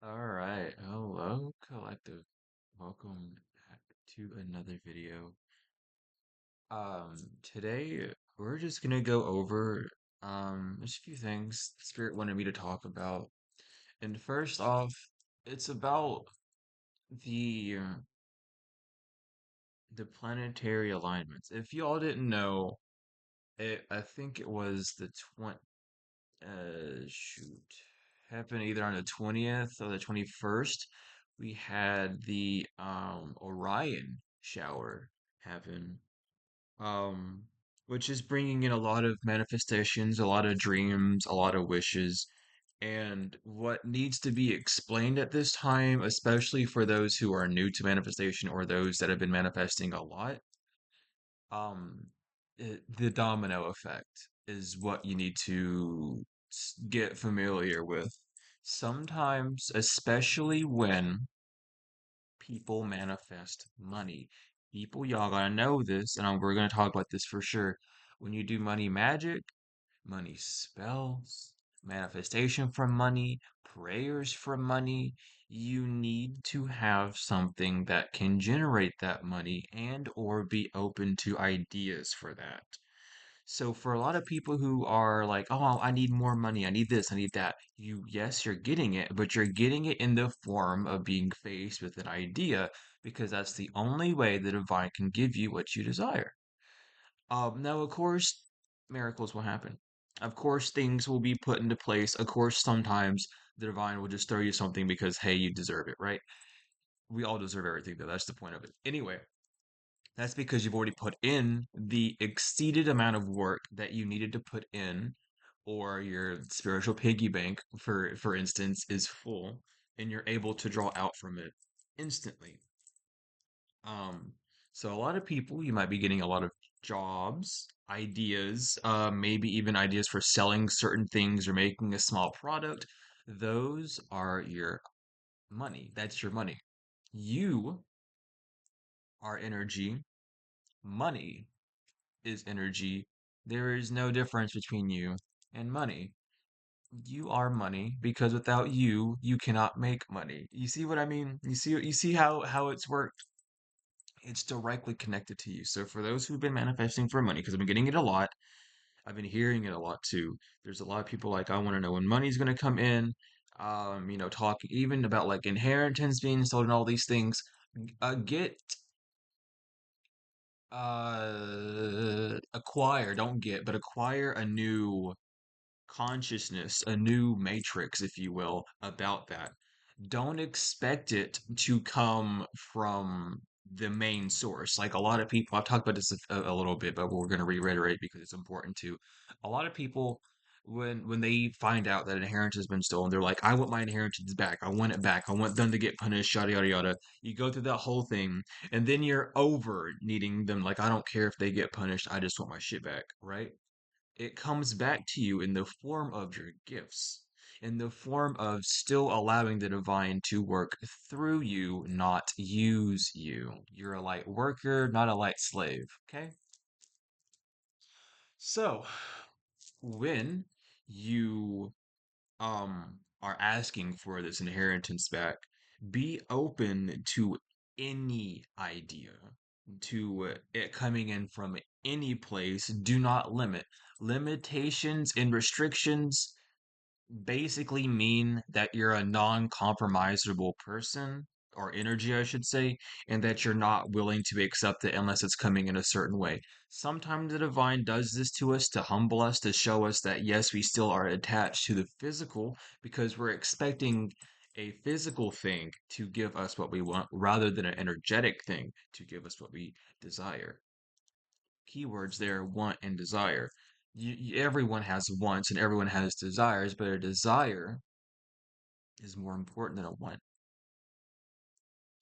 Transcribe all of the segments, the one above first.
All right, hello, collective. Welcome back to another video. Today we're just gonna go over just a few things Spirit wanted me to talk about. And first off, it's about the uh, the planetary alignments. If you all didn't know, I think it was the 20 shoot happened either on the 20th or the 21st. We had the Orion shower happen, um which is bringing in a lot of manifestations, a lot of dreams, a lot of wishes. And what needs to be explained at this time, especially for those who are new to manifestation or those that have been manifesting a lot, um the domino effect is what you need to get familiar with. Sometimes, especially when people manifest money, y'all gotta know this, and we're gonna talk about this for sure. When you do money magic, money spells, manifestation from money, prayers from money, you need to have something that can generate that money and or be open to ideas for that. So for a lot of people who are like, "Oh, I need more money. I need this. I need that." Yes, you're getting it, but you're getting it in the form of being faced with an idea because that's the only way the divine can give you what you desire. Now, of course, miracles will happen. Of course, things will be put into place. Of course, sometimes the divine will just throw you something because, hey, you deserve it, right? We all deserve everything, though. That's the point of it. Anyway, that's because you've already put in the exceeded amount of work that you needed to put in, or your spiritual piggy bank, for instance, is full, and you're able to draw out from it instantly. Um, so a lot of people, you might be getting a lot of jobs, ideas, maybe even ideas for selling certain things or making a small product. Those are your money. That's your money. You are energy. Money is energy. There is no difference between you and money. You are money because without you, you cannot make money. You see what I mean? You see how it's worked? It's directly connected to you. So for those who've been manifesting for money, because I've been getting it a lot, I've been hearing it a lot too. There's a lot of people like, I want to know when money's going to come in. Talking even about like inheritance being sold and all these things. Get acquire, don't get, but acquire a new consciousness, a new matrix, if you will, about that. Don't expect it to come from the main source. Like a lot of people, I've talked about this a little bit, but we're going to reiterate because it's important too. A lot of people, when they find out that inheritance has been stolen, they're like, "I want my inheritance back. I want it back. I want them to get punished." Yada yada yada. You go through that whole thing, and then you're over needing them. Like, I don't care if they get punished. I just want my shit back, right? It comes back to you in the form of your gifts, in the form of still allowing the divine to work through you, not use you. You're a light worker, not a light slave. Okay? So, when you are asking for this inheritance back, be open to any idea, to it coming in from any place. Do not limit. Limitations and restrictions basically mean that you're a non-compromisable person or energy, I should say, and that you're not willing to accept it unless it's coming in a certain way. Sometimes the divine does this to us to humble us, to show us that yes, we still are attached to the physical because we're expecting a physical thing to give us what we want rather than an energetic thing to give us what we desire. Keywords there, want and desire. Everyone has wants and everyone has desires, but a desire is more important than a want.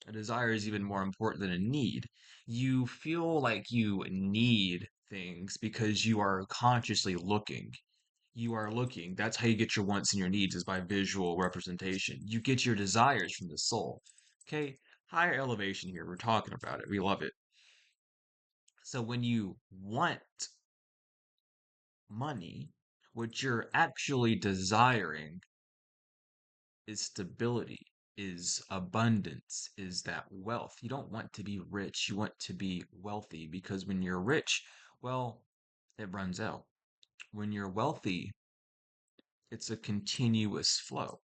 A desire is even more important than a need. You feel like you need things because you are consciously looking. You are looking. That's how you get your wants and your needs is by visual representation. You get your desires from the soul. Okay? Higher elevation here. We're talking about it. We love it. So when you want money, what you're actually desiring is stability. is abundance, is that wealth. You don't want to be rich, you want to be wealthy because when you're rich, well, it runs out. When you're wealthy, it's a continuous flow.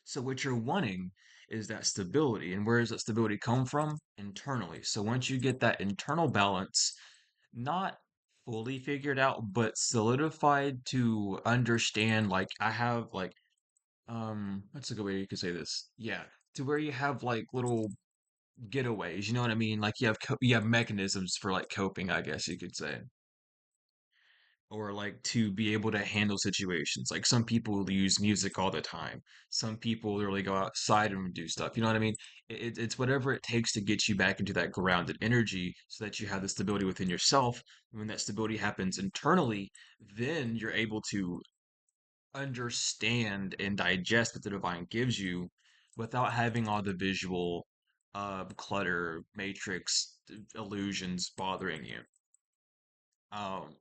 So what you're wanting is that stability. And where does that stability come from? Internally. So once you get that internal balance, not fully figured out, but solidified to understand, like I have like what's a good way you could say this? Yeah, to where you have like little getaways, you know what I mean? Like you have mechanisms for like coping, I guess you could say, or like to be able to handle situations. Like some people use music all the time. Some people literally go outside and do stuff. You know what I mean? It's whatever it takes to get you back into that grounded energy so that you have the stability within yourself. When that stability happens internally, then you're able to understand and digest what the divine gives you without having all the visual clutter, matrix, illusions bothering you. Um,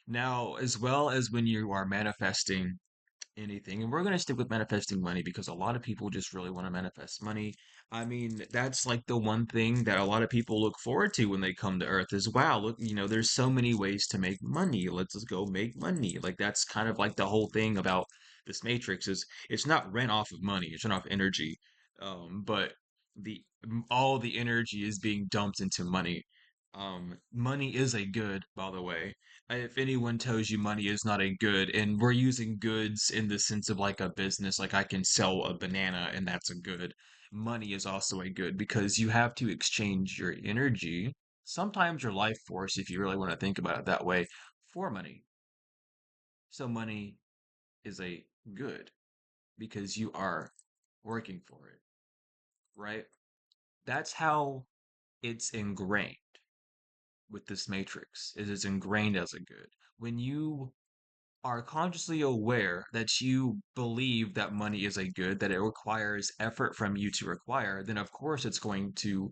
Now, as well as when you are manifesting anything, and we're going to stick with manifesting money because a lot of people just really want to manifest money. I mean, that's like the one thing that a lot of people look forward to when they come to Earth is, wow, look, there's so many ways to make money. Let's just go make money. Like that's kind of like the whole thing about this matrix is it's not rent off of money, it's rent off energy. But all the energy is being dumped into money. Money is a good, by the way. If anyone tells you money is not a good, and we're using goods in the sense of like a business, like I can sell a banana and that's a good, money is also a good because you have to exchange your energy, sometimes your life force, if you really want to think about it that way, for money. So money is a good because you are working for it, right? That's how it's ingrained with this matrix, is it's ingrained as a good. When you are consciously aware that you believe that money is a good, that it requires effort from you to acquire, then of course it's going to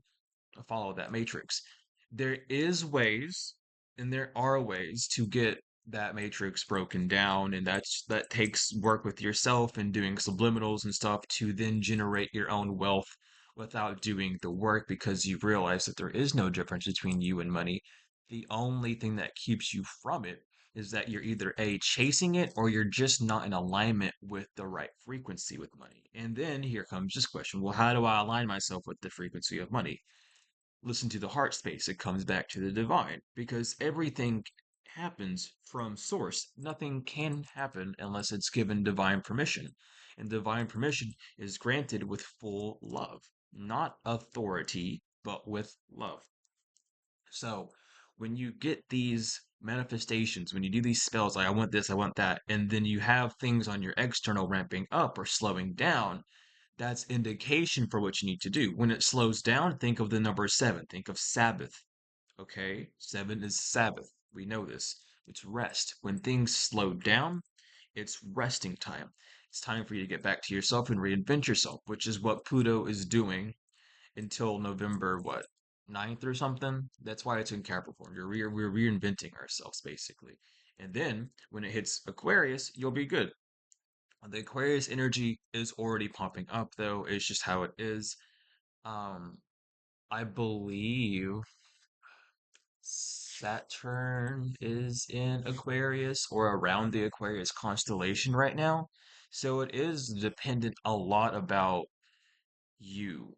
follow that matrix. There is ways, and there are ways to get that matrix broken down, and that takes work with yourself and doing subliminals and stuff to then generate your own wealth without doing the work because you realize that there is no difference between you and money. The only thing that keeps you from it is that you're either A, chasing it, or you're just not in alignment with the right frequency with money. And then here comes this question, well, how do I align myself with the frequency of money? Listen to the heart space. It comes back to the divine because everything happens from source. Nothing can happen unless it's given divine permission. And divine permission is granted with full love, not authority, but with love. So when you get these manifestations, when you do these spells, like I want this, I want that, and then you have things on your external ramping up or slowing down, that's indication for what you need to do. When it slows down, think of the number seven. Think of Sabbath. Okay? Seven is Sabbath. We know this. It's rest. When things slow down, it's resting time. It's time for you to get back to yourself and reinvent yourself, which is what Pluto is doing until November, what, 9th or something? That's why it's in Capricorn. We're reinventing ourselves, basically. And then when it hits Aquarius, you'll be good. The Aquarius energy is already pumping up, though. It's just how it is. Um, I believe Saturn is in Aquarius or around the Aquarius constellation right now. So it is dependent a lot about you.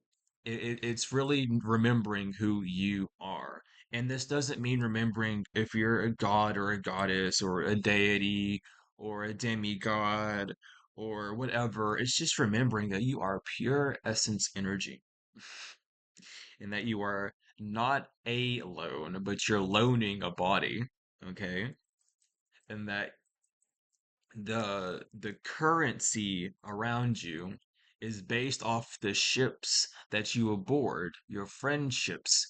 It's really remembering who you are. And this doesn't mean remembering if you're a god or a goddess or a deity or a demigod or whatever. It's just remembering that you are pure essence energy and that you are not alone, but you're loaning a body, okay? And that the currency around you is based off the ships that you aboard, your friendships,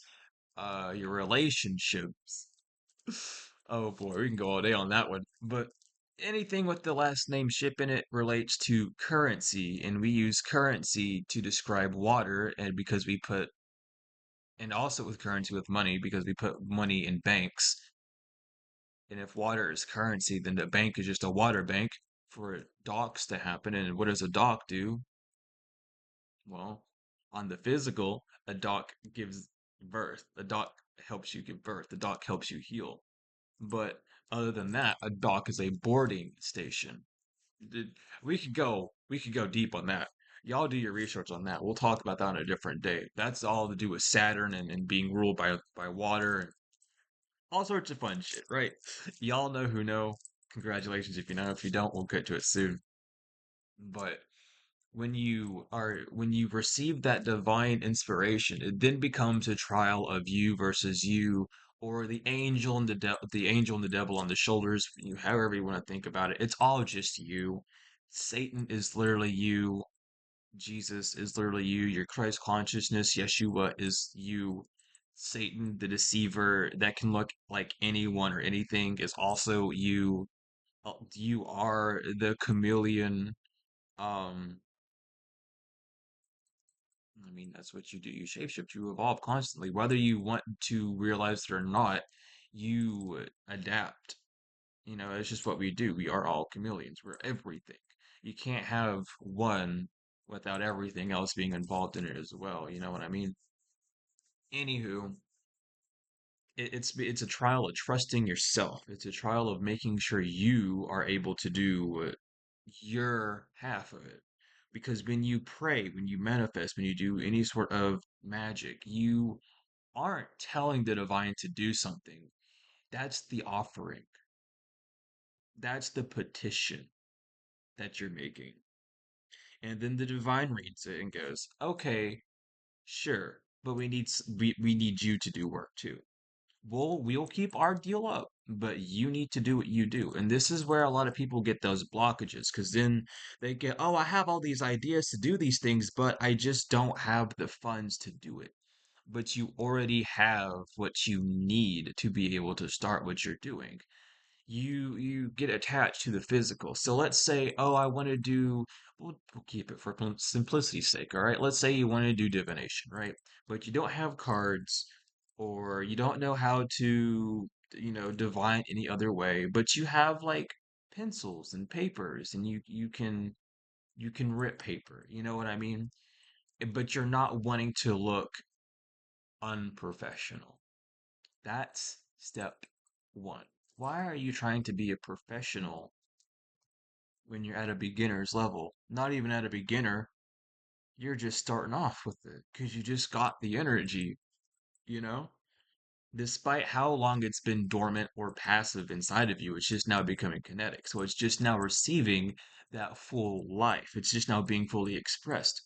your relationships. Oh boy, we can go all day on that one. But anything with the last name ship in it relates to currency, and we use currency to describe water, and because we put, and also with currency with money, because we put money in banks. And if water is currency, then the bank is just a water bank for docks to happen. And what does a dock do? Well, on the physical, a doc gives birth. A doc helps you give birth. The doc helps you heal. But other than that, a dock is a boarding station. Did- we could go deep on that. Y'all do your research on that. We'll talk about that on a different day. That's all to do with Saturn and being ruled by water and all sorts of fun shit, right? Y'all know who know. Congratulations if you know. If you don't, we'll get to it soon. But when you receive that divine inspiration, it then becomes a trial of you versus you, or the angel and the devil on the shoulders. You however you want to think about it, it's all just you. Satan is literally you. Jesus is literally you. Your Christ consciousness, Yeshua, is you. Satan, the deceiver that can look like anyone or anything, is also you. You are the chameleon. Um, I mean, that's what you do. You shapeshift, you evolve constantly. Whether you want to realize it or not, you adapt. It's just what we do. We are all chameleons. We're everything. You can't have one without everything else being involved in it as well. You know what I mean? Anywho, it's a trial of trusting yourself. It's a trial of making sure you are able to do your half of it. Because when you pray, when you manifest, when you do any sort of magic, you aren't telling the divine to do something. That's the offering. That's the petition that you're making. And then the divine reads it and goes, "Okay, sure, but we need you to do work too. We'll keep our deal up, but you need to do what you do." And this is where a lot of people get those blockages because then they get, "Oh, I have all these ideas to do these things, but I just don't have the funds to do it." But you already have what you need to be able to start what you're doing. You get attached to the physical. So let's say, oh, I want to do, we'll keep it for simplicity's sake, all right? Let's say you want to do divination, right? But you don't have cards or you don't know how to, divine any other way, but you have like pencils and papers and you can rip paper, you know what I mean? But you're not wanting to look unprofessional. That's step one. Why are you trying to be a professional when you're at a beginner's level? Not even at a beginner, you're just starting off with it because you just got the energy, you know? Despite how long it's been dormant or passive inside of you, it's just now becoming kinetic. So it's just now receiving that full life. It's just now being fully expressed.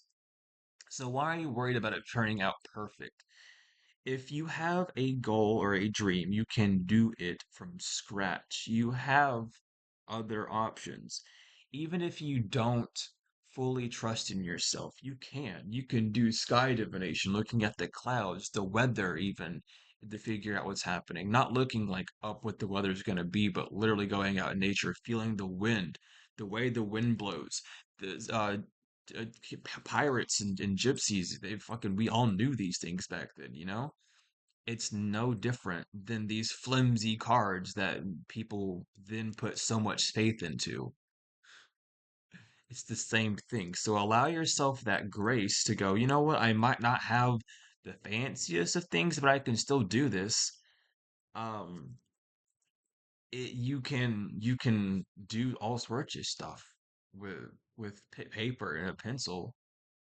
So why are you worried about it turning out perfect? If you have a goal or a dream, you can do it from scratch. You have other options. Even if you don't fully trust in yourself, you can. You can do sky divination, looking at the clouds, the weather, even to figure out what's happening. Not looking like up what the weather's going to be, but literally going out in nature, feeling the wind, the way the wind blows. The pirates and gypsies, we all knew these things back then, you know? It's no different than these flimsy cards that people then put so much faith into. It's the same thing. So allow yourself that grace to go, you know what? I might not have the fanciest of things, but I can still do this. Um, you can do all sorts of stuff with paper and a pencil.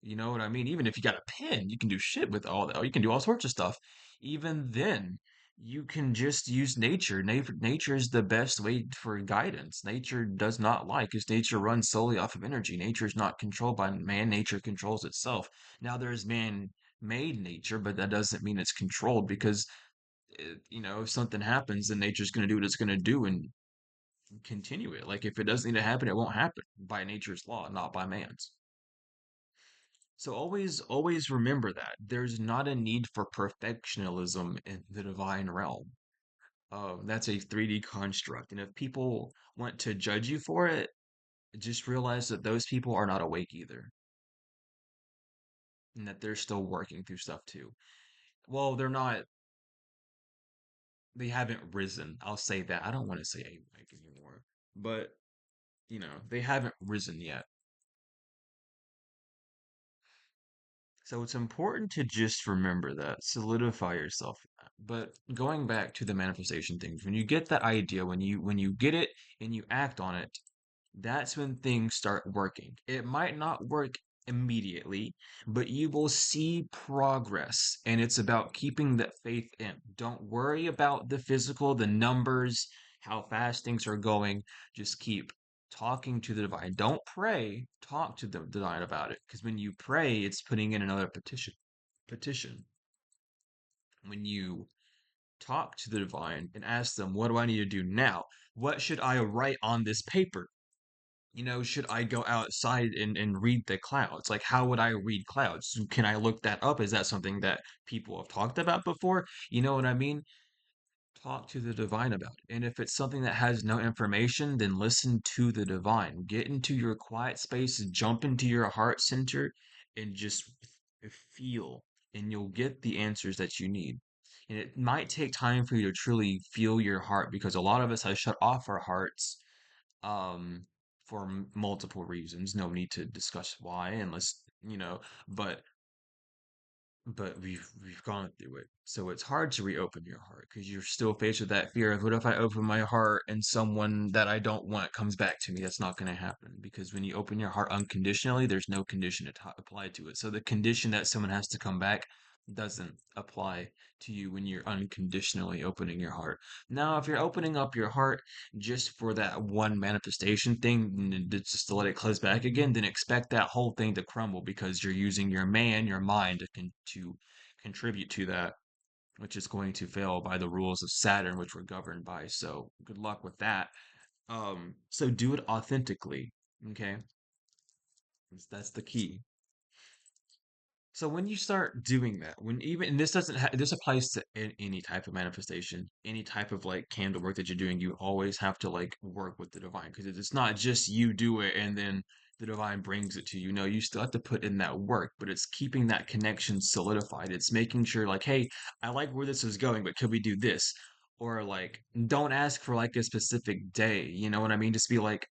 You know what I mean? Even if you got a pen, you can do shit with all that. You can do all sorts of stuff. Even then, you can just use nature. Nature is the best way for guidance. Nature does not lie because nature runs solely off of energy. Nature is not controlled by man. Nature controls itself. Now there's man-made nature, but that doesn't mean it's controlled because if something happens, then nature's going to do what it's going to do and continue it. Like if it doesn't need to happen, it won't happen by nature's law, not by man's. So always remember that there's not a need for perfectionism in the divine realm. That's a 3D construct, and if people want to judge you for it, just realize that those people are not awake either, and that they're still working through stuff too. Well, they're not. They haven't risen. I'll say that. I don't want to say awake anymore, but they haven't risen yet. So it's important to just remember that, solidify yourself in that. But going back to the manifestation things, when you get that idea, when you get it and you act on it, that's when things start working. It might not work immediately, but you will see progress. And it's about keeping that faith in. Don't worry about the physical, the numbers, how fast things are going. Just keep talking to the divine. Don't pray, talk to the divine about it. Because when you pray, it's putting in another petition. When you talk to the divine and ask them, what do I need to do now? What should I write on this paper? Should I go outside and read the clouds? Like, how would I read clouds? Can I look that up? Is that something that people have talked about before? You know what I mean? Talk to the divine about it. And if it's something that has no information, then listen to the divine. Get into your quiet space, jump into your heart center, and just feel, and you'll get the answers that you need. And it might take time for you to truly feel your heart because a lot of us have shut off our hearts um, for multiple reasons. No need to discuss why, unless but we've gone through it. So it's hard to reopen your heart because you're still faced with that fear of what if I open my heart and someone that I don't want comes back to me? That's not going to happen because when you open your heart unconditionally, there's no condition applied to it. So the condition that someone has to come back doesn't apply to you when you're unconditionally opening your heart. Now, if you're opening up your heart just for that one manifestation thing, just to let it close back again, then expect that whole thing to crumble because you're using your mind to contribute to that, which is going to fail by the rules of Saturn, which we're governed by. So good luck with that. So do it authentically. Okay, that's the key. So when you start doing that, when even and this applies to any type of manifestation, any type of like candle work that you're doing, you always have to like work with the divine because it's not just you do it and then the divine brings it to you. No, you still have to put in that work, but it's keeping that connection solidified. It's making sure like, hey, I like where this is going, but could we do this? Or like, don't ask for like a specific day. You know what I mean? Just be like,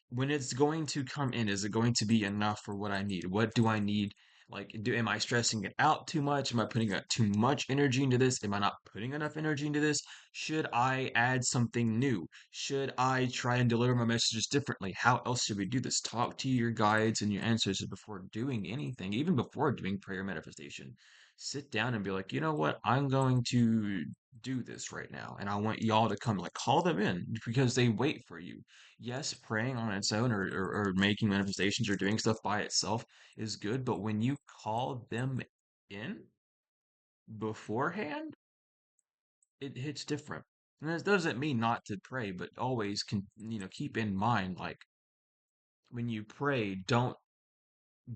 when it's going to come in, is it going to be enough for what I need? What do I need? Like, am I stressing it out too much? Am I putting out too much energy into this? Am I not putting enough energy into this? Should I add something new? Should I try and deliver my messages differently? How else should we do this? Talk to your guides and your ancestors before doing anything, even before doing prayer manifestation. Sit down and be like, you know what? I'm going to do this right now. And I want y'all to come, like, call them in because they wait for you. Yes, praying on its own or making manifestations or doing stuff by itself is good, but when you call them in beforehand, it hits different. And this doesn't mean not to pray, but always keep in mind like when you pray, don't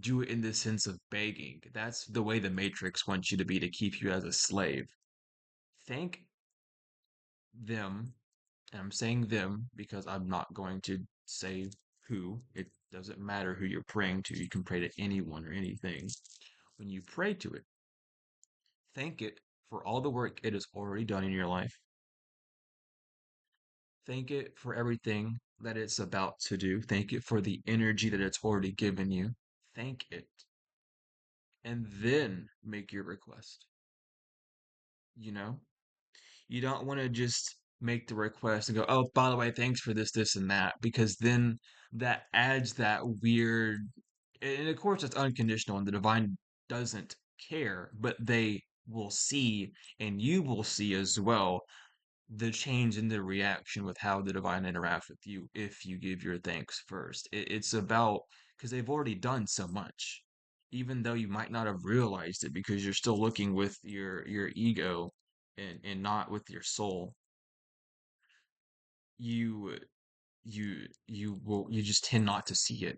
do it in the sense of begging. That's the way the Matrix wants you to be to keep you as a slave. Thank them, and I'm saying them because I'm not going to say who. It doesn't matter who you're praying to. You can pray to anyone or anything. When you pray to it, thank it for all the work it has already done in your life. Thank it for everything that it's about to do. Thank it for the energy that it's already given you. Thank it. And then make your request. You know? You don't want to just make the request and go, oh, by the way, thanks for this, and that, because then that adds that weird, and of course it's unconditional and the divine doesn't care, but they will see and you will see as well the change in the reaction with how the divine interacts with you if you give your thanks first. It's about because they've already done so much, even though you might not have realized it because you're still looking with your ego and not with your soul. You you just tend not to see it,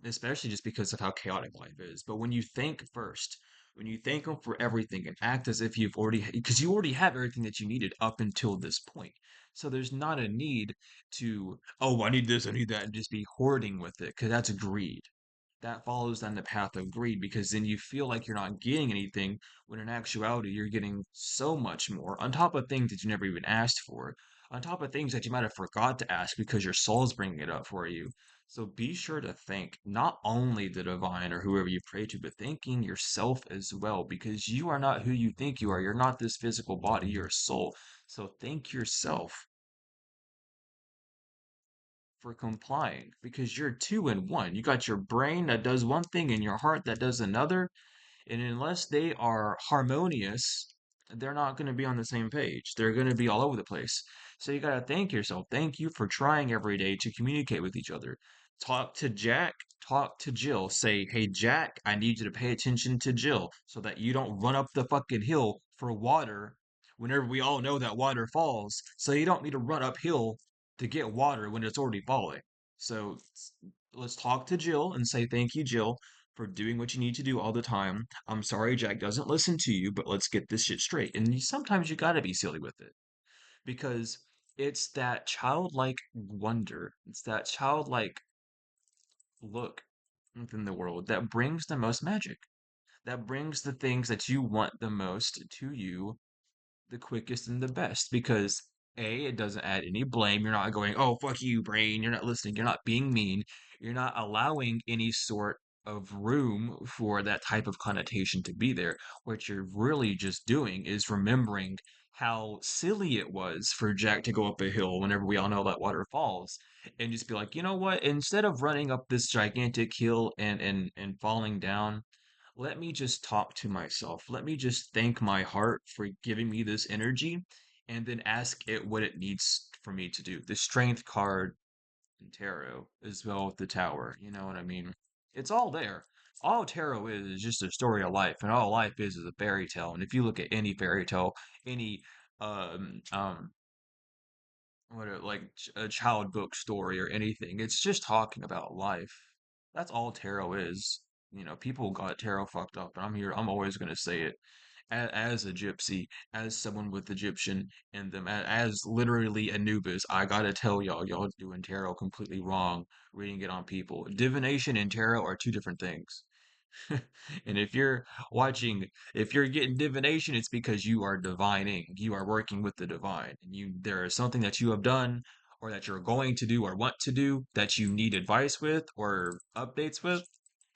especially just because of how chaotic life is. But when you think first, when you thank them for everything and act as if because you already have everything that you needed up until this point. So there's not a need to, oh, I need this, I need that, and just be hoarding with it, because that's greed. That follows down the path of greed because then you feel like you're not getting anything when in actuality you're getting so much more on top of things that you never even asked for, on top of things that you might have forgot to ask because your soul's bringing it up for you. So be sure to thank not only the divine or whoever you pray to, but thanking yourself as well, because you are not who you think you are. You're not this physical body, you're a soul. So thank yourself for complying because you're two in one. You got your brain that does one thing and your heart that does another. And unless they are harmonious, they're not going to be on the same page. They're going to be all over the place. So you got to thank yourself. Thank you for trying every day to communicate with each other. Talk to Jack, talk to Jill. Say, hey, Jack, I need you to pay attention to Jill so that you don't run up the fucking hill for water whenever we all know that water falls. So you don't need to run uphill to get water when it's already falling. So let's talk to Jill and say, thank you, Jill, for doing what you need to do all the time. I'm sorry Jack doesn't listen to you, but let's get this shit straight. And sometimes you gotta be silly with it because it's that childlike wonder, it's that childlike look within the world that brings the most magic, that brings the things that you want the most to you the quickest and the best because A, it doesn't add any blame. You're not going, oh, fuck you, brain. You're not listening. You're not being mean. You're not allowing any sort of room for that type of connotation to be there. What you're really just doing is remembering how silly it was for Jack to go up a hill whenever we all know that water falls and just be like, you know what? Instead of running up this gigantic hill and falling down, let me just talk to myself. Let me just thank my heart for giving me this energy and then ask it what it needs for me to do. The strength card in tarot as well with the tower. You know what I mean? It's all there. All tarot is just a story of life, and all life is a fairy tale. And if you look at any fairy tale, any um um like a child book story or anything. It's just talking about life. That's all tarot is. You know, people got tarot fucked up, and I'm here. I'm always gonna say it as a gypsy, as someone with Egyptian in them, as literally Anubis. I gotta tell y'all doing tarot completely wrong, reading it on people. Divination and tarot are two different things. And if you're getting divination, it's because you are divining. You are working with the divine. And there is something that you have done or that you're going to do or want to do that you need advice with or updates with.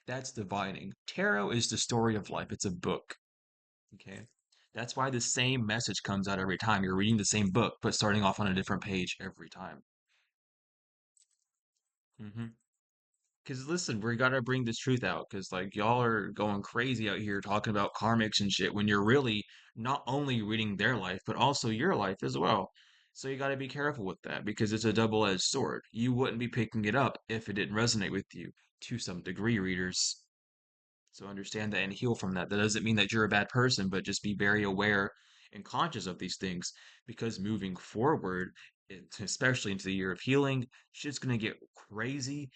That's divining. Tarot is the story of life. It's a book. Okay. That's why the same message comes out every time. You're reading the same book, but starting off on a different page every time. Hmm. Because listen, we gotta bring this truth out. Because like y'all are going crazy out here talking about karmics and shit when you're really not only reading their life but also your life as well. So you gotta be careful with that because it's a double-edged sword. You wouldn't be picking it up if it didn't resonate with you to some degree, readers. So understand that and heal from that. That doesn't mean that you're a bad person, but just be very aware and conscious of these things because moving forward, especially into the year of healing, shit's gonna get crazy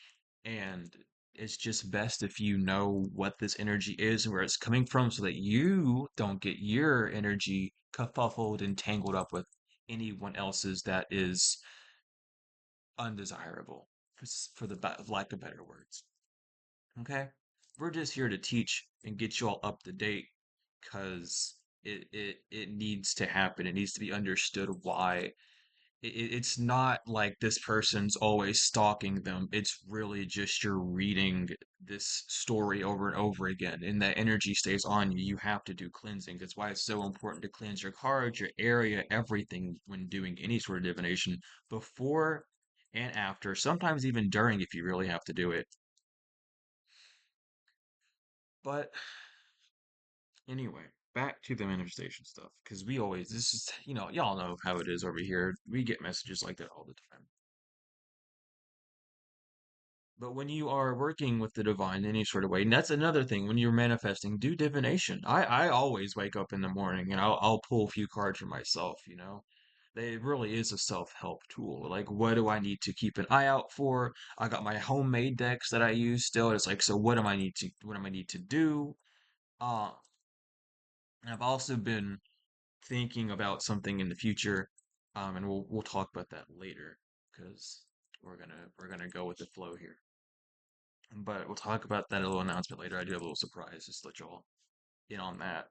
and it's just best if you know what this energy is and where it's coming from so that you don't get your energy kerfuffled and tangled up with anyone else's that is undesirable, for the lack of better words. Okay? We're just here to teach and get you all up to date because it needs to happen. It needs to be understood why. It's not like this person's always stalking them. It's really just you're reading this story over and over again, and that energy stays on you. You have to do cleansing. That's why it's so important to cleanse your cards, your area, everything when doing any sort of divination before and after, sometimes even during if you really have to do it. But anyway, back to the manifestation stuff, because we always, this is, y'all know how it is over here. We get messages like that all the time. But when you are working with the divine in any sort of way, and that's another thing, when you're manifesting, do divination. I always wake up in the morning and I'll pull a few cards for myself, you know? It really is a self-help tool. Like, what do I need to keep an eye out for? I got my homemade decks that I use still. It's like, so what am I need to do? Uh, and I've also been thinking about something in the future, and we'll talk about that later because we're gonna go with the flow here. But we'll talk about that a little announcement later. I do have a little surprise just to let y'all in on that.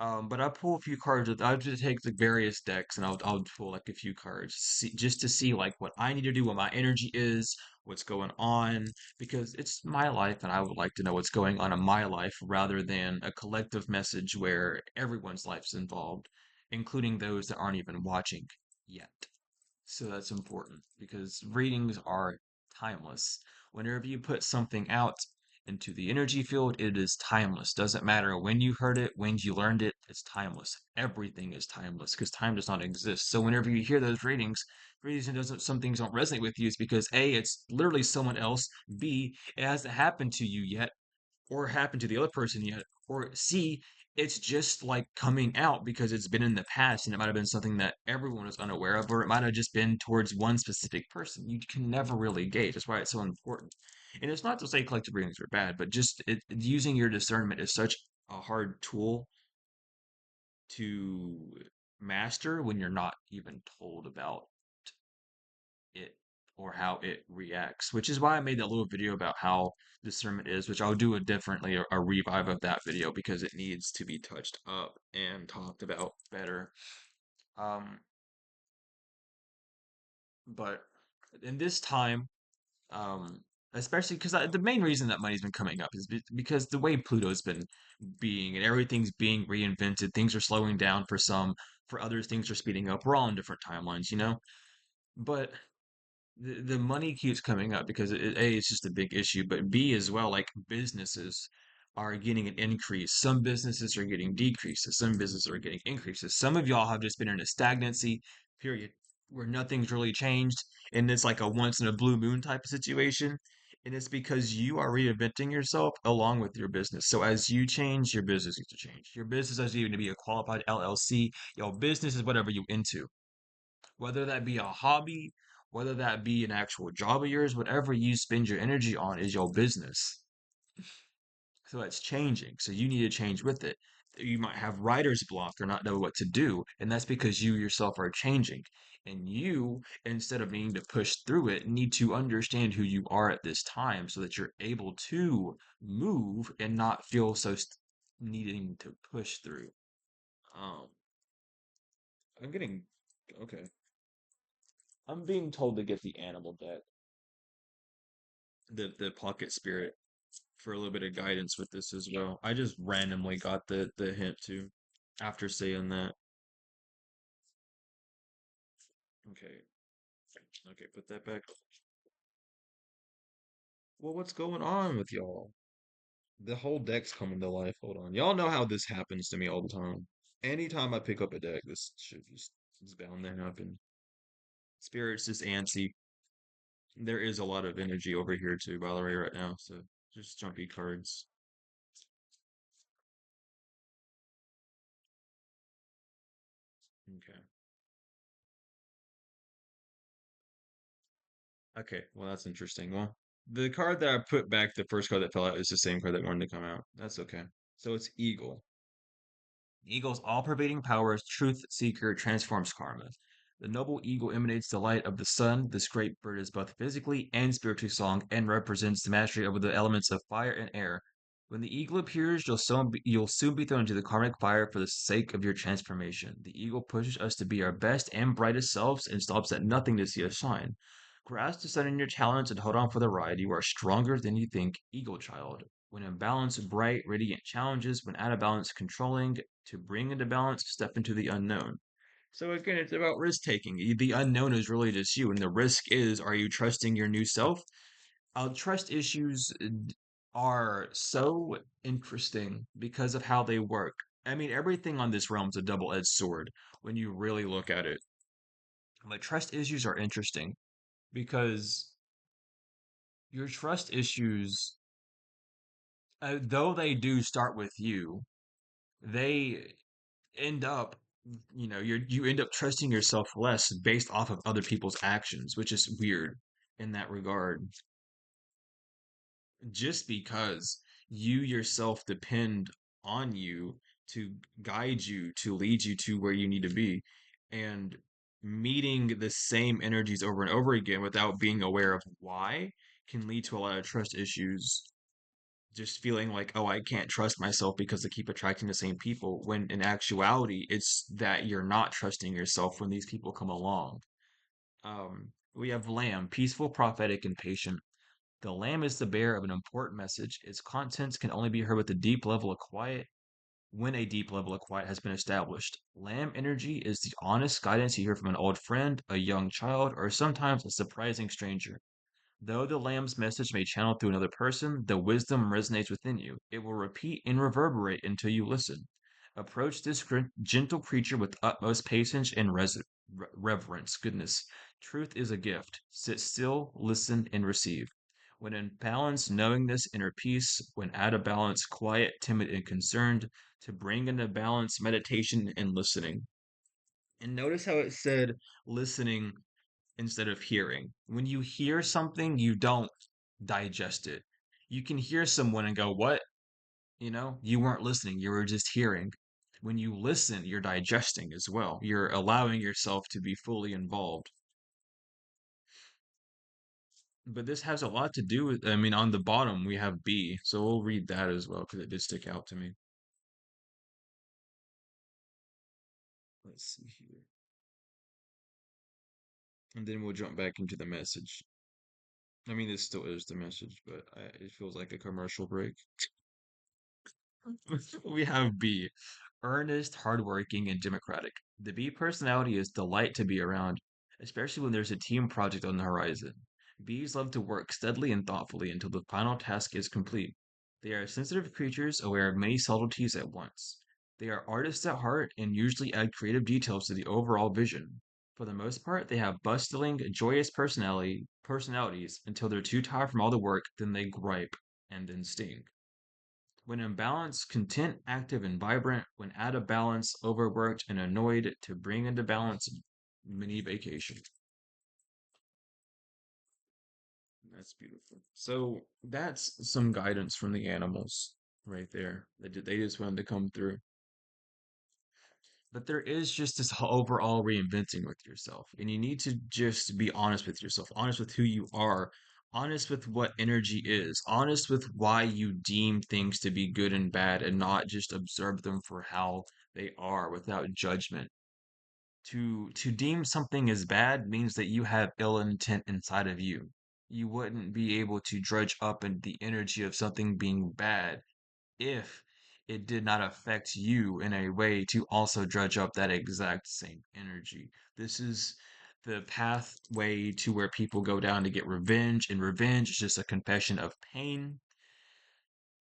But I pull a few cards. I'll just take the various decks and I'll pull like a few cards, just to see like what I need to do, what my energy is, what's going on, because it's my life and I would like to know what's going on in my life rather than a collective message where everyone's life's involved, including those that aren't even watching yet. So that's important because readings are timeless. Whenever you put something out into the energy field, it is timeless. Doesn't matter when you heard it, when you learned it, it's timeless. Everything is timeless because time does not exist. So whenever you hear those readings doesn't some things don't resonate with you, is because A, it's literally someone else. B, it hasn't happened to you yet or happened to the other person yet, or C, it's just like coming out because it's been in the past and it might have been something that everyone was unaware of, or it might have just been towards one specific person. You can never really gauge. That's why it's so important. And it's not to say collective readings are bad, but just using your discernment is such a hard tool to master when you're not even told about it or how it reacts, which is why I made that little video about how discernment is, which I'll do a differently a revive of that video because it needs to be touched up and talked about better. Um, but in this time, um, especially because the main reason that money's been coming up is because the way Pluto's been being and everything's being reinvented, things are slowing down for some, for others, things are speeding up. We're all on different timelines, you know? But the money keeps coming up because A, it's just a big issue, but B as well, like businesses are getting an increase. Some businesses are getting decreases. Some businesses are getting increases. Some of y'all have just been in a stagnancy period where nothing's really changed, and it's like a once in a blue moon type of situation. And it's because you are reinventing yourself along with your business. So as you change, your business needs to change. Your business doesn't even to be a qualified LLC. Your business is whatever you into, whether that be a hobby, whether that be an actual job of yours, whatever you spend your energy on is your business. So it's changing. So you need to change with it. You might have writer's block or not know what to do. And that's because you yourself are changing. And you, instead of needing to push through it, need to understand who you are at this time so that you're able to move and not feel so needing to push through. Um, I'm getting okay. I'm being told to get the animal deck, the pocket spirit, for a little bit of guidance with this as well. I just randomly got the hint too after saying that. Okay, okay, put that back. Well, what's going on with y'all? The whole deck's coming to life. Hold on. Y'all know how this happens to me all the time. Anytime I pick up a deck, this shit just is bound to happen. Spirit's just antsy. There is a lot of energy over here too, by the way, right now. So just jumpy cards. Okay. Okay, well that's interesting. Well, the card that I put back, the first card that fell out, is the same card that wanted to come out. That's okay. So it's Eagle. Eagle's all-pervading power as truth seeker transforms karma. The noble eagle emanates the light of the sun. This great bird is both physically and spiritually strong and represents the mastery over the elements of fire and air. When the eagle appears, you'll soon be thrown into the karmic fire for the sake of your transformation. The eagle pushes us to be our best and brightest selves and stops at nothing to see us shine. Grasp the sun in your talons and hold on for the ride. You are stronger than you think, eagle child. When in balance, bright, radiant challenges. When out of balance, controlling. To bring into balance, step into the unknown. So again, it's about risk taking. The unknown is really just you, and the risk is: are you trusting your new self? Trust issues are so interesting because of how they work. I mean, everything on this realm is a double-edged sword when you really look at it. But trust issues are interesting because your trust issues, though they do start with you, they end up, you end up trusting yourself less based off of other people's actions, which is weird in that regard, just because you yourself depend on you to guide you, to lead you to where you need to be. And meeting the same energies over and over again without being aware of why can lead to a lot of trust issues. just feeling like, oh, I can't trust myself because I keep attracting the same people, when in actuality, it's that you're not trusting yourself when these people come along. We have Lamb, peaceful, prophetic, and patient. The Lamb is the bearer of an important message. Its contents can only be heard with a deep level of quiet when a deep level of quiet has been established. Lamb energy is the honest guidance you hear from an old friend, a young child, or sometimes a surprising stranger. Though the lamb's message may channel through another person, the wisdom resonates within you. It will repeat and reverberate until you listen. Approach this gentle creature with utmost patience and reverence. Goodness, truth is a gift. Sit still, listen, and receive. When in balance, knowingness, inner peace. When out of balance, quiet, timid, and concerned. To bring into balance, meditation and listening. And notice how it said listening instead of hearing. When you hear something, you don't digest it. You can hear someone and go, "What?" You weren't listening, you were just hearing. When you listen, you're digesting as well. You're allowing yourself to be fully involved. But this has a lot to do with, I mean, on the bottom, we have B. So we'll read that as well because it did stick out to me. Let's see here. And then we'll jump back into the message. I mean, this still is the message, but it feels like a commercial break. We have B, earnest, hardworking, and democratic. The B personality is delight to be around, especially when there's a team project on the horizon. Bees love to work steadily and thoughtfully until the final task is complete. They are sensitive creatures aware of many subtleties at once. They are artists at heart and usually add creative details to the overall vision. For the most part, they have bustling, joyous personalities until they're too tired from all the work, then they gripe and then sting. When in balance, content, active, and vibrant. When out of balance, overworked and annoyed. To bring into balance, mini vacation. That's beautiful. So that's some guidance from the animals right there. They just wanted to come through. But there is just this overall reinventing with yourself. And you need to just be honest with yourself, honest with who you are, honest with what energy is, honest with why you deem things to be good and bad, and not just observe them for how they are without judgment. To deem something as bad means that you have ill intent inside of you. You wouldn't be able to dredge up in the energy of something being bad if it did not affect you in a way to also dredge up that exact same energy. This is the pathway to where people go down to get revenge, and revenge is just a confession of pain.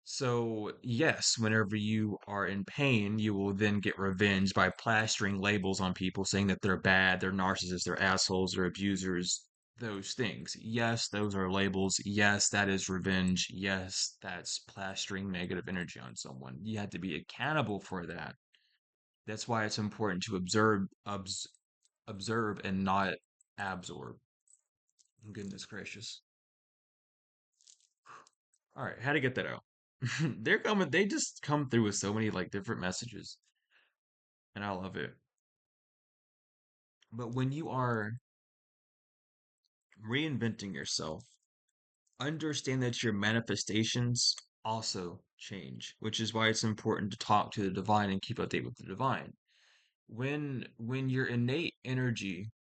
So, yes, whenever you are in pain, you will then get revenge by plastering labels on people saying that they're bad, they're narcissists, they're assholes, they're abusers, those things. Yes, those are labels. Yes, that is revenge. Yes, that's plastering negative energy on someone. You have to be accountable for that. That's why it's important to observe and not absorb. Goodness gracious. All right, how to get that out? They just come through with so many like different messages, and I love it. But when you are reinventing yourself, understand that your manifestations also change, which is why it's important to talk to the divine and keep update with the divine. When your innate energy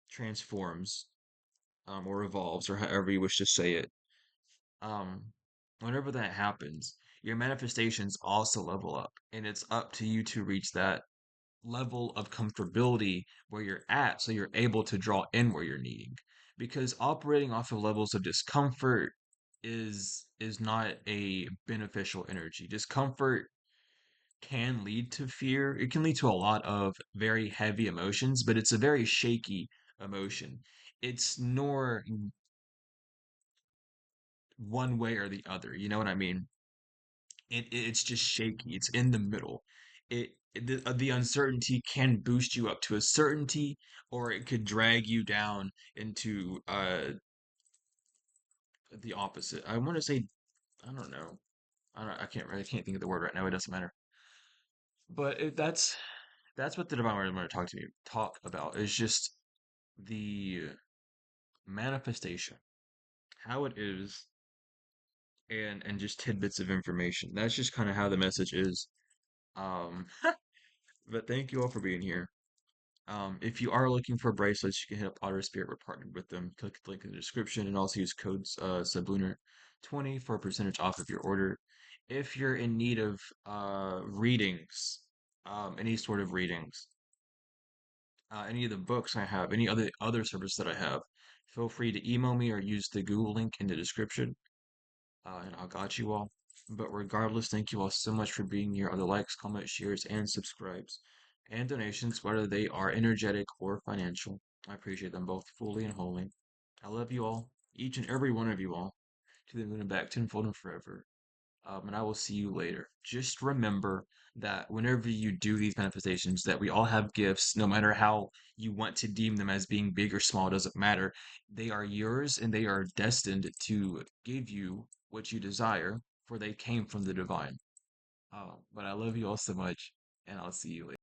transforms, or evolves, or however you wish to say it, um, whenever that happens, your manifestations also level up, and it's up to you to reach that level of comfortability where you're at so you're able to draw in where you're needing, because operating off of levels of discomfort is not a beneficial energy. Discomfort can lead to fear. It can lead to a lot of very heavy emotions, but it's a very shaky emotion. It's nor one way or the other, you know what I mean? It's just shaky. It's in the middle. The uncertainty can boost you up to a certainty, or it could drag you down into the opposite. I want to say, I don't know. I can't think of the word right now. It doesn't matter. But that's what the divine word want to talk about. Is just the manifestation, how it is. and just tidbits of information. That's just kind of how the message is. Um, but thank you all for being here. If you are looking for bracelets, you can hit up Otter Spirit. We're partnered with them. Click the link in the description and also use codes Sublunar20 for a percentage off of your order. If you're in need of readings, any sort of readings, any of the books I have, any other service that I have, feel free to email me or use the Google link in the description, and I'll got you all. But regardless, thank you all so much for being here. All the likes, comments, shares, and subscribes, and donations, whether they are energetic or financial. I appreciate them both fully and wholly. I love you all, each and every one of you all, to the moon and back, tenfold and forever. And I will see you later. Just remember that whenever you do these manifestations, that we all have gifts, no matter how you want to deem them as being big or small, doesn't matter. They are yours and they are destined to give you what you desire, for they came from the divine. But I love you all so much, and I'll see you later.